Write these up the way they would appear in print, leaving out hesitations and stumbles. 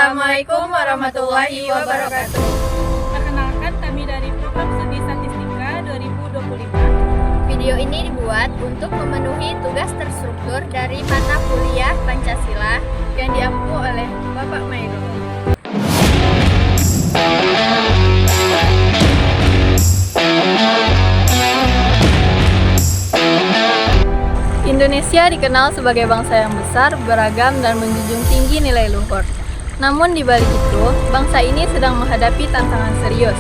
Assalamualaikum warahmatullahi wabarakatuh. Perkenalkan, kami dari Program Studi Statistika 2025. Video ini dibuat untuk memenuhi tugas terstruktur dari mata kuliah Pancasila Yang diampu oleh Bapak Mairul. Indonesia dikenal sebagai bangsa yang besar, beragam, dan menjunjung tinggi nilai luhur. Namun di balik itu, bangsa ini sedang menghadapi tantangan serius,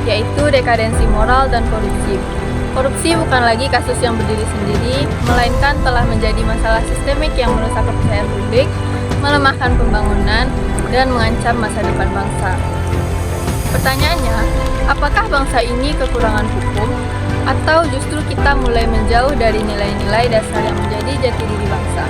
yaitu dekadensi moral dan korupsi. Korupsi bukan lagi kasus yang berdiri sendiri, melainkan telah menjadi masalah sistemik yang merusak kepercayaan publik, melemahkan pembangunan, dan mengancam masa depan bangsa. Pertanyaannya, apakah bangsa ini kekurangan hukum? Atau justru kita mulai menjauh dari nilai-nilai dasar yang menjadi jati diri bangsa?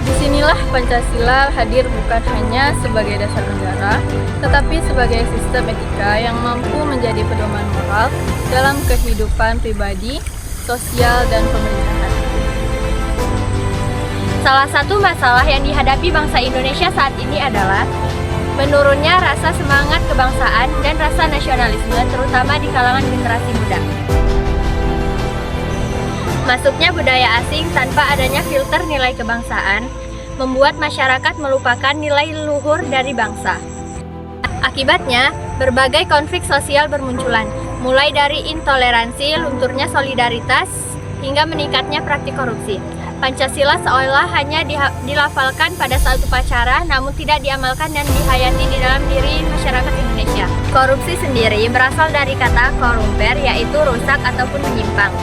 Disinilah Pancasila hadir bukan hanya sebagai dasar negara, tetapi sebagai sistem etika yang mampu menjadi pedoman moral dalam kehidupan pribadi, sosial, dan pemerintahan. Salah satu masalah yang dihadapi bangsa Indonesia saat ini adalah menurunnya rasa semangat kebangsaan dan rasa nasionalisme, terutama di kalangan generasi muda. Masuknya budaya asing tanpa adanya filter nilai kebangsaan membuat masyarakat melupakan nilai luhur dari bangsa. Akibatnya, berbagai konflik sosial bermunculan, mulai dari intoleransi, lunturnya solidaritas, hingga meningkatnya praktik korupsi. Pancasila seolah hanya dilafalkan pada saat upacara, namun tidak diamalkan dan dihayati di dalam diri masyarakat Indonesia. Korupsi sendiri berasal dari kata corrumper, yaitu rusak ataupun menyimpang.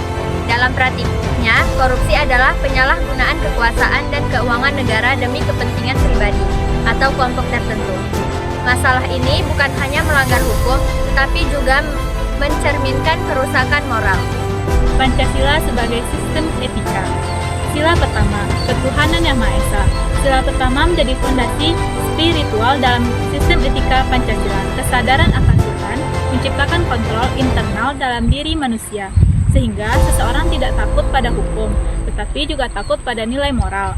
Dalam praktiknya, korupsi adalah penyalahgunaan kekuasaan dan keuangan negara demi kepentingan pribadi atau kelompok tertentu. Masalah ini bukan hanya melanggar hukum, tetapi juga mencerminkan kerusakan moral. Pancasila sebagai sistem etika. Sila pertama, ketuhanan yang Maha Esa. Sila pertama menjadi fondasi spiritual dalam sistem etika Pancasila. Kesadaran akan Tuhan menciptakan kontrol internal dalam diri manusia, sehingga seseorang tidak takut pada hukum, tetapi juga takut pada nilai moral.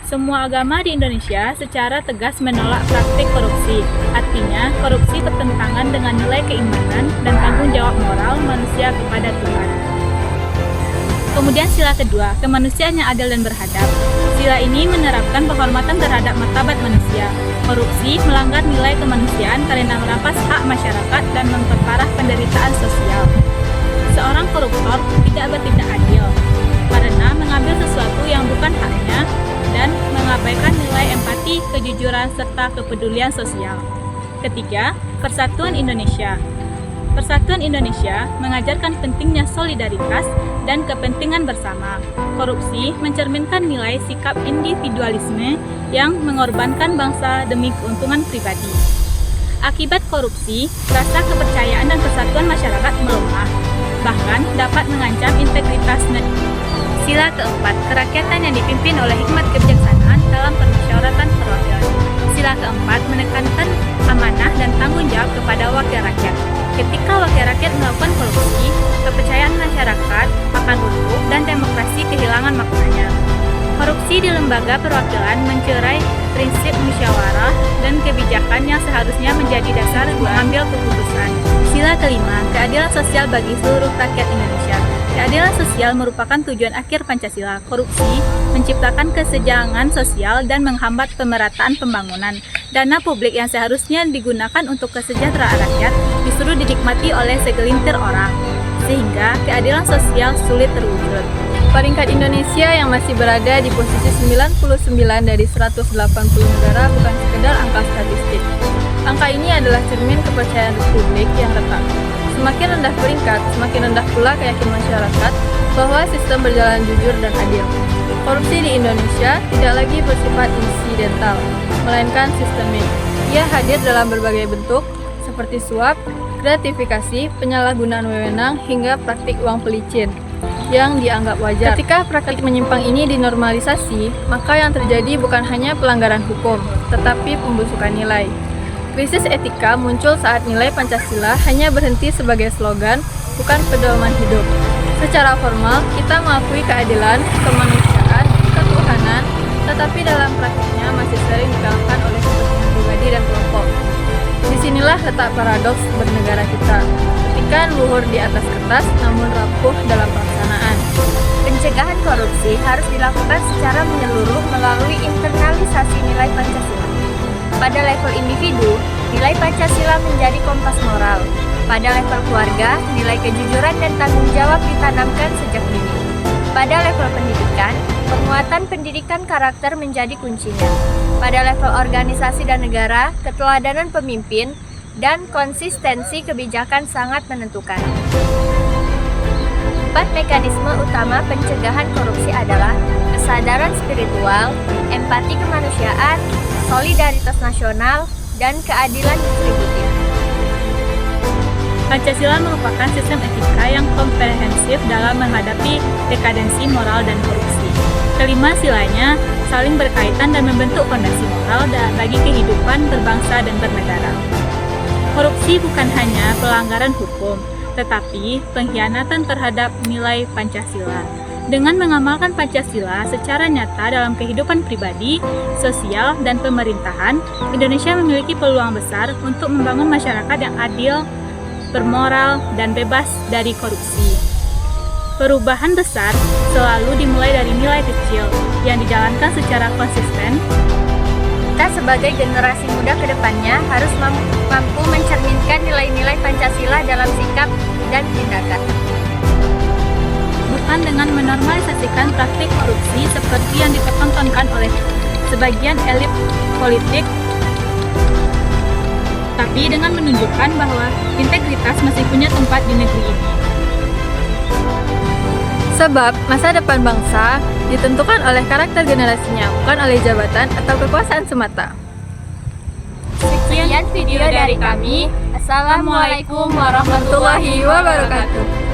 Semua agama di Indonesia secara tegas menolak praktik korupsi. Artinya, korupsi bertentangan dengan nilai keimanan dan tanggung jawab moral manusia kepada Tuhan. Kemudian sila kedua, kemanusiaan yang adil dan beradab. Sila ini menerapkan penghormatan terhadap martabat manusia. Korupsi melanggar nilai kemanusiaan karena merampas hak masyarakat dan memperparah penderitaan sosial. Seorang koruptor tidak bertindak adil karena mengambil sesuatu yang bukan haknya dan mengabaikan nilai empati, kejujuran, serta kepedulian sosial. Ketiga, Persatuan Indonesia. Persatuan Indonesia mengajarkan pentingnya solidaritas dan kepentingan bersama. Korupsi mencerminkan nilai sikap individualisme yang mengorbankan bangsa demi keuntungan pribadi. Akibat korupsi, rasa kepercayaan dan persatuan masyarakat melemah, bahkan dapat mengancam integritas negara. Sila keempat, kerakyatan yang dipimpin oleh hikmat kebijaksanaan dalam permusyawaratan perwakilan. Sila keempat, menekankan amanah dan tanggung jawab kepada wakil rakyat. Ketika wakil rakyat melakukan korupsi, kepercayaan masyarakat akan runtuh dan demokrasi kehilangan maknanya. Korupsi di lembaga perwakilan mencerai prinsip musyawarah dan kebijakan yang seharusnya menjadi dasar mengambil keputusan. Sila kelima, keadilan sosial bagi seluruh rakyat Indonesia. Keadilan sosial merupakan tujuan akhir Pancasila. Korupsi menciptakan kesenjangan sosial dan menghambat pemerataan pembangunan. Dana publik yang seharusnya digunakan untuk kesejahteraan rakyat justru dinikmati oleh segelintir orang, sehingga keadilan sosial sulit terwujud. Peringkat Indonesia yang masih berada di posisi 99 dari 180 negara bukan sekedar angka statistik. Angka ini adalah cermin kepercayaan publik yang retak. Semakin rendah peringkat, semakin rendah pula keyakinan masyarakat bahwa sistem berjalan jujur dan adil. Korupsi di Indonesia tidak lagi bersifat insidental, melainkan sistemik. Ia hadir dalam berbagai bentuk, seperti suap, gratifikasi, penyalahgunaan wewenang, hingga praktik uang pelicin yang dianggap wajar. Ketika praktik menyimpang ini dinormalisasi, maka yang terjadi bukan hanya pelanggaran hukum, tetapi pembusukan nilai. Krisis etika muncul saat nilai Pancasila hanya berhenti sebagai slogan, bukan pedoman hidup. Secara formal, kita mengakui keadilan, kemanusiaan, ketuhanan, tetapi dalam praktiknya masih sering dikalahkan oleh kepentingan pribadi dan kelompok. Disinilah letak paradoks bernegara kita. Ketika luhur di atas kertas, namun rapuh dalam pelaksanaan. Pencegahan korupsi harus dilakukan secara menyeluruh melalui internalisasi nilai Pancasila. Pada level individu, nilai Pancasila menjadi kompas moral. Pada level keluarga, nilai kejujuran dan tanggung jawab ditanamkan sejak dini. Pada level pendidikan, penguatan pendidikan karakter menjadi kuncinya. Pada level organisasi dan negara, keteladanan pemimpin dan konsistensi kebijakan sangat menentukan. 4 mekanisme utama pencegahan korupsi adalah kesadaran spiritual, empati kemanusiaan, solidaritas nasional, dan keadilan distributif. Pancasila merupakan sistem etika yang komprehensif dalam menghadapi dekadensi moral dan korupsi. Kelima silanya saling berkaitan dan membentuk fondasi moral bagi kehidupan berbangsa dan bernegara. Korupsi bukan hanya pelanggaran hukum, tetapi pengkhianatan terhadap nilai Pancasila. Dengan mengamalkan Pancasila secara nyata dalam kehidupan pribadi, sosial, dan pemerintahan, Indonesia memiliki peluang besar untuk membangun masyarakat yang adil, bermoral, dan bebas dari korupsi. Perubahan besar selalu dimulai dari nilai kecil yang dijalankan secara konsisten. Kita sebagai generasi muda ke depannya harus mampu mencerminkan nilai-nilai Pancasila dalam sikap dan tindakan. Bukan dengan menormalisasikan praktik korupsi seperti yang dipertontonkan oleh sebagian elit politik, tapi dengan menunjukkan bahwa integritas masih punya tempat di negeri ini. Sebab masa depan bangsa ditentukan oleh karakter generasinya, bukan oleh jabatan atau kekuasaan semata. Sekian video dari kami. Assalamualaikum warahmatullahi wabarakatuh.